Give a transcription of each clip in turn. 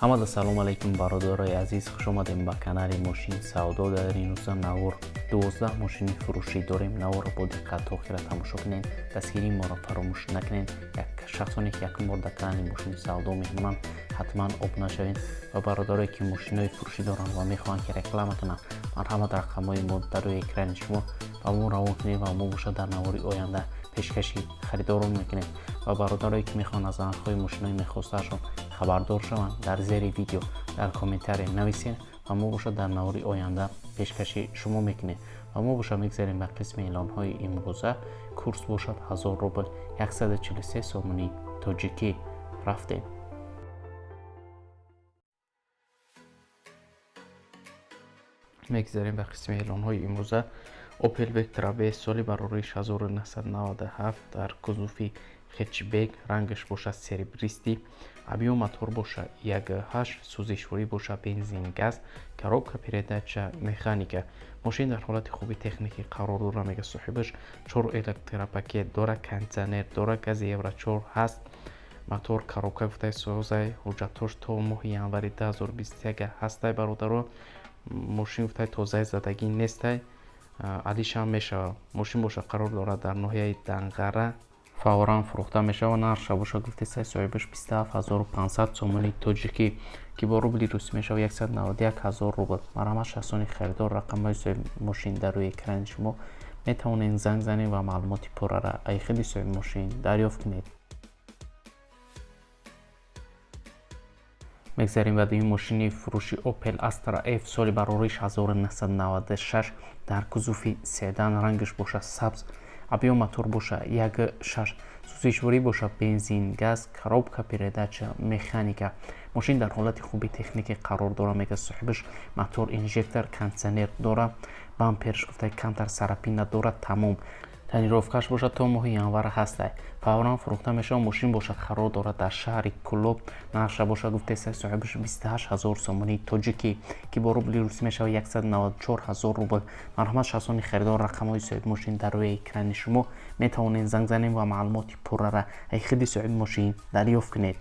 ҳамада салом алайкум бародарои азиз, хуш омадем ба канали мошини савдо. дар ин рӯза навор 12 мошини фурӯшӣ дорем. Наворро бо диққат то охира тамошо кунед. дастгирии моро фаромӯш накунед. шахсоне ки якум бор дар канали мошини савдо меҳмонанд, ҳатман обуна шавед. ва бародарое ки мошинои фурӯшӣ доранд ва мехоҳанд ки реклама кунанд, марҳамат рақамҳои мо дар рӯи экрани шумо ба мо равон кунед ва мо бошад дар навори оянда пешкаши харидорон мекунем. ва бародарое ки мехоҳанд аз нархҳои мошинои мехостаашон хабардор шаванд, дар зери видео дар комментария нависед ва мо бошад дар навори оянда пешкаши шумо мекунем. ва мо бошад мегзарем ба қисми эълонҳои имрӯза. курс бошад 1000 рубл, 143 сомони тоҷикӣ. рафтем. мегзарем ба қисми эълонҳои имрӯза. Opel Vectra B соли барориш 1997 дар кузуфи хетчбек, рангаш бошад серебристӣ, объем мотор бошад 1.8, сӯзишворӣ бошад бензин газ, коробка передача механика. мошин дар ҳолати хуби техникӣ қарор дора. мега соҳибаш 4 электропакет дора, кондитсионер дора, гази евро 4 ҳаст. мотор коробка гуфтаи созай, ҳуҷҷатош то моҳи январи 2021 ҳастай бародаро. мошин гуфтаи тозаи задагӣ нестай, алишам мешавад. мошин бошад қарор дорад дар ноҳияи Данғара, фавран фурӯхта мешавад. нархша бошад гуфтаи соҳибаш 27500 сомони тоҷикӣ ки бо рубли русӣ мешавад 191000 рубл. марҳамат шахсони харидор, рақамҳои соҳиби мошин дар рӯи экрани шумо. метавонед занг занед ва маълумоти пуррара аз худи соҳиби мошин дарёфт кунед. мегзарем ба дуюми мошини фурӯши Opel Astra F соли барориш 1996 дар кузуфи седан, рангаш бошад сабз, объем мотор бошад 1.6, сӯзишворӣ бошад бензин газ, коробка передача механика. мошин дар ҳолати хуби техникӣ қарор дора. мега соҳибаш мотор инжектор, кондитсионер дора, бамперш гуфтаи кантар сарапина дора. тамом танировкаш бошад то моҳи январ ҳастай. фавран фурӯхта мешавад. мошин бошад қарор дорад дар шаҳри Кӯлоб. нархша бошад гуфтаи соҳибаш 28000 сомони тоҷикӣ ки бо рубли русӣ мешавад 194000 рубл. марҳамат шахсони харидор, рақамҳои соҳиби мошин дар рӯи экрани шумо. метавонед занг занед ва маълумоти пуррара аз худи соҳиби мошин дарёфт кунед.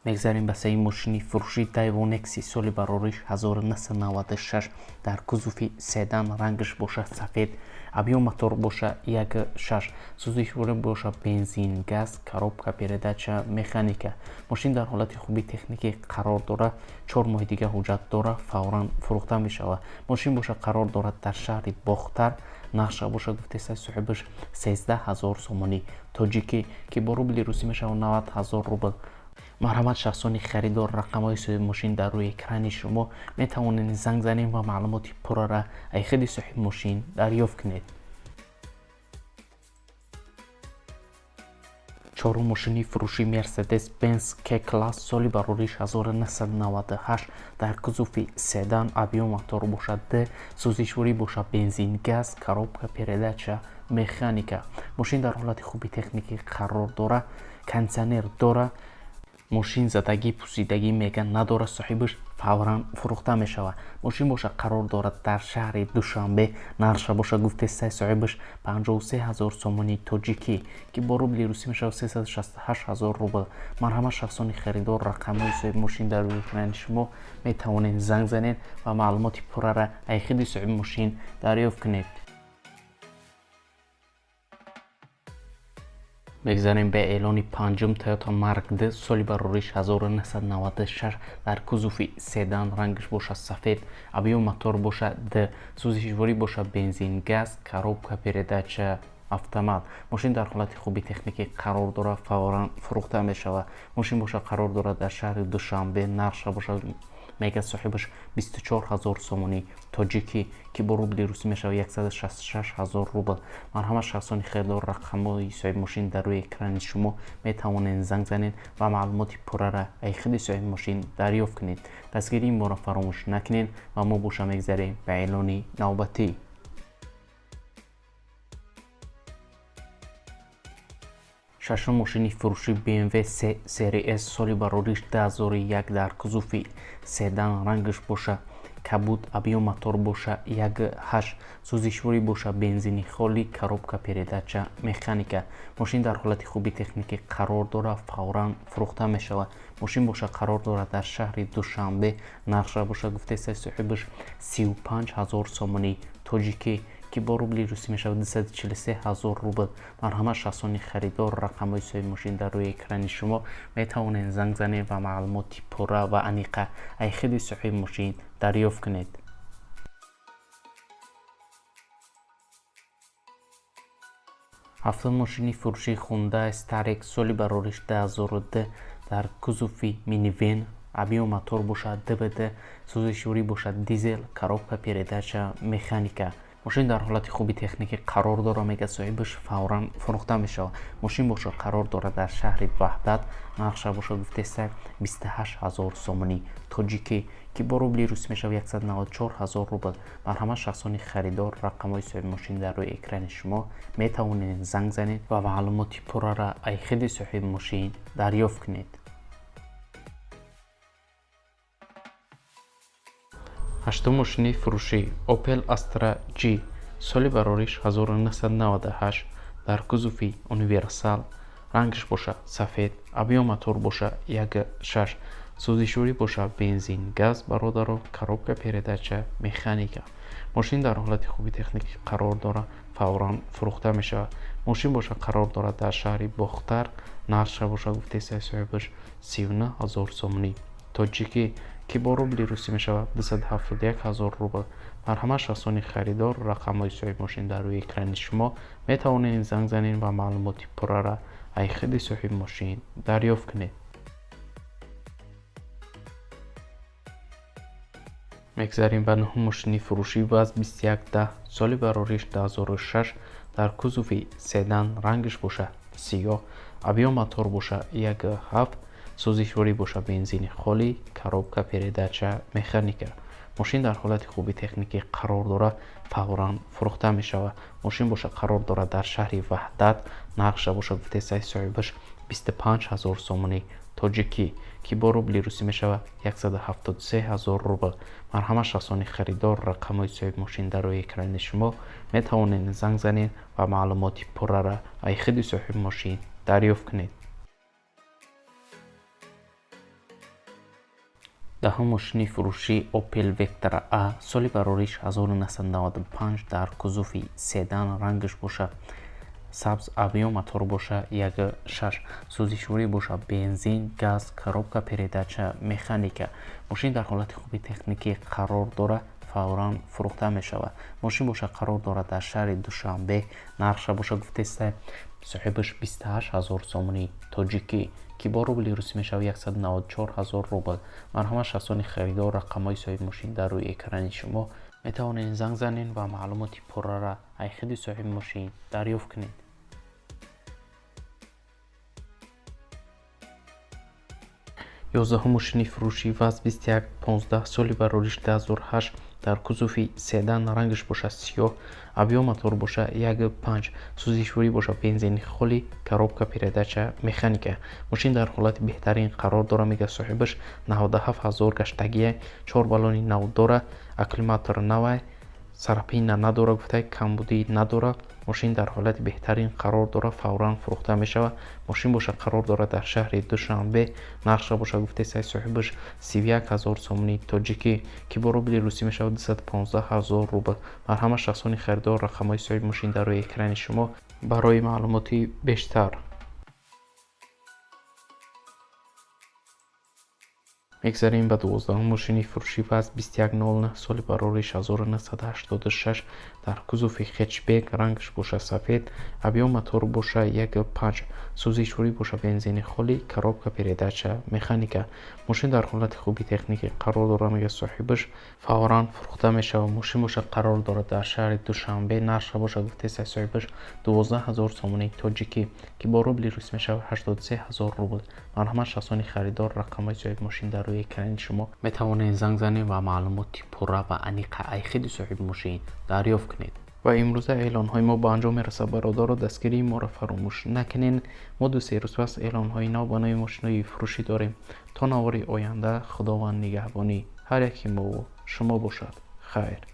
мегзарем ба сеюми мошини фурӯши Daewoo Nexi соли барориш 1996 дар кузуфи седан, рангаш бошад сафед, объем мотор бошад 1.6, сӯзишворӣ бошад бензин газ, коробка передача механика. мошин дар ҳолати хуби техникӣ қарор дора. 4 моҳи дига ҳуҷҷат дора. фавран фурӯхта мешавад. мошин бошад қарор дорад дар шаҳри Бохтар. нархша бошад гуфтаи соҳибаш 13000 сомони тоҷикӣ ки бо рубли русӣ мешавад 90000 рубл. марҳамат шахсони харидор, рақамҳои соҳиби мошин дар рӯи экрани шумо. метавонед занг занед ва маълумоти пуррара аз худи соҳиби мошин дарёфт кунед. чорум мошини фурӯши Mercedes-Benz K-Class соли барориш 1998 дар кузуфи седан, объем мотор бошад D, сӯзишворӣ бошад бензин газ, коробка передача механика. мошин дар ҳолати хуби техникӣ қарор дора. кондитсионер дора. мошин задагӣ пусидагӣ мега надора. соҳибаш фавран фурӯхта мешавад. мошин бошад қарор дорад дар шаҳри Душанбе. нархша бошад гуфтаи соҳибаш 53000 сомони тоҷикӣ ки бо рубли русӣ мешавад 368000 рубл. марҳамат шахсони харидор, рақамҳои соҳиби мошин дар рӯи экрани шумо. метавонед занг занед ва маълумоти пуррара аз худи соҳиби мошин дарёфт кунед. мегзарем ба эълони панҷум Toyota Mark D соли барориш 1996 дар кузуфи седан, рангаш бошад сафед, объем мотор бошад D, сӯзишворӣ бошад бензин газ, коробка передача автомат. мошин дар ҳолати хуби техникӣ қарор дора. фавран фурӯхта мешавад. мошин бошад қарор дорад дар шаҳри Душанбе. нархша бошад мега соҳибаш 24000 сомони тоҷикӣ ки бо рубли русӣ мешавад 166000 рубл. марҳамат шахсони харидор, рақамҳои соҳиби мошин дар рӯи экрани шумо. метавонед занг занед ва маълумоти пуррара аз худи соҳиби мошин дарёфт кунед. дастгирии моро фаромӯш накунед ва мо боша мегзарем ба эълони навбатӣ. шашум мошини фурӯши BMW Series S соли барориш 2001 дар кузуфи седан, рангаш бошад кабуд авиомотор боша 1.8 сӯзишворӣ боша бензини холӣ коробка передача механика. мошин дар ҳолати хуби техникӣ қарор дорад, фавран фурӯхта мешавад. мошин боша қарор дорад дар шаҳри душанбе. нархша боша гуфтаистаи соҳибаш 35 000 сомонӣ тоҷикӣ ки бо рубли русӣ мешавад 243 000 рубл. марҳамат шахсони харидор рақамҳои соҳиби мошин дар рӯи экрани шумо метавонед занг занед ва маълумоти пурра ва аниқа аз худи соҳиби мошин дарёфт кунед. автомошини фурӯшии Hyundai Starex соли барориш 2002 дар кузуфи минивен, авиомотор бошад ДВД, сӯзишворӣ бошад дизел, коробка передача механика. мошин дар ҳолати хуби техникӣ қарор дорад, мега соҳибаш фавран фурӯхта мешавад. мошин боша қарор дорад дар шаҳри ваҳдат. нархша боша гуфтаиста 28 000 сомонӣ тоҷикӣ ки бо рубли русӣ мешавад 194 000 рубл. марҳамат шахсони харидор рақамҳои соҳиби мошин дар рӯи экрани шумо метавонед занг занед ва маълумоти пуррара аз худи соҳиби мошин дарёфт кунед. автомошини фурӯшии Opel Astra G соли барориш 1998 дар кузуфи универсал, рангаш боша сафед, авиомотор боша 1.6 сӯзишворӣ боша бензин газ бародаро, коробка передача механика. мошин дар ҳолати хуби техникӣ қарор дорад, фавран фурӯхта мешавад. мошин боша қарор дорад дар шаҳри бохтар. нархша боша гуфтаистаи соҳибаш 39 000 сомонӣ тоҷикӣ ки бо рубли русӣ мешавад 271 000 рубл. марҳамат шахсони харидор рақамҳои соҳиби мошин дар рӯи экрани шумо метавонед занг занед ва маълумоти пуррара аз худи соҳиби мошин дарёфт кунед. мегзарем ба нӯҳум мошини фурӯшии ВАЗ 2110 соли барориш 2006 дар кузуфи седан, рангаш боша сиёҳ, авиомотор боша 1.7 сӯзишворӣ боша бензини холӣ, коробка передача механика. мошин дар ҳолати хуби техникӣ қарор дорад, фавран фурӯхта мешавад. мошин боша қарор дорад дар шаҳри ваҳдат. нархша боша гуфтаистаи соҳибаш 25 000 сомонӣ тоҷикӣ ки бо рубли русӣ мешавад 173 000 рубл. марҳамат шахсони харидор рақамҳои соҳиби мошин дар рӯи экрани шумо метавонед занг занед ва маълумоти пуррара аз худи соҳиби мошин дарёфт кунед. даҳум мошини фурӯшии Opel Vectra A соли барориш 1995 дар кузуфи седан, рангаш боша сабз, авиомотор боша 1.6 сӯзишворӣ боша бензин газ, коробка передача механика. мошин дар ҳолати хуби техникӣ қарор дорад, фавран фурӯхта мешавад. мошин боша қарор дорад дар шаҳри душанбе. нархша боша гуфтаиста соҳибаш 28 000 сомонӣ тоҷикӣ ки бо рубли русӣ мешавад 194 000 рубл. марҳамат шахсони харидор рақамҳои соҳиби мошин дар рӯи экрани шумо метавонед занг занед ва маълумоти пуррара аз худи соҳиби мошин дарёфт кунед. 11 мошини фурӯшии ВАЗ 2115 соли барориш 2008 дар кузуфи седан, рангаш боша сиёҳ, авиомотор боша 1.5 сӯзишворӣ боша бензини холӣ, коробка передача механика. мошин дар ҳолати беҳтарин қарор дорад, мега соҳибаш 97 000 гаштагия, 4 баллони нав дорад, акклиматор нав, сарапина надорад, гуфтай камбудӣ надорад. мошин дар ҳолати беҳтарин қарор дорад, фавран фурӯхта мешавад. мошин боша қарор дорад дар шаҳри душанбе. нархша боша гуфтаистаи соҳибаш 31 000 сомонӣ тоҷикӣ ки бо рубли русӣ мешавад 215 000 рубл. марҳамат шахсони харидор рақамҳои соҳиби мошин дар рӯи экрани шумо барои маълумоти бештар. мегзарем ба 12 мошини фурӯшии ВАЗ 2109 соли барориш 1986 дар кузуфи хетчбек, рангаш боша сафед, авиомотор боша 1.5 сӯзишворӣ боша бензини холӣ, коробка передача механика. мошин дар ҳолати хуби техникӣ қарор дорад, мега соҳибаш фавран фурӯхта мешавад. мошин боша қарор дорад дар шаҳри душанбе. нархша боша гуфтаистаи соҳибаш 12 000 сомонӣ тоҷикӣ ки бо рубли русӣ мешавад 83 000 рубл. марҳамат шахсони харидор рақамҳои соҳиби мошин дар рӯи экрани шумо метавонед занг занед ва маълумоти пурра ва аниқа аз худи соҳиби мошин дарёфт кунед. ва имрӯза эълонҳои мо ба анҷом мерасад. бародаро дастгирии моро фаромӯш накунед. мо ду се рӯз пас эълонҳои нав ба нави мошинои фурӯшӣ дорем. то навори оянда худованд нигаҳбонӣ ҳар яки мо شما باشد. خیر.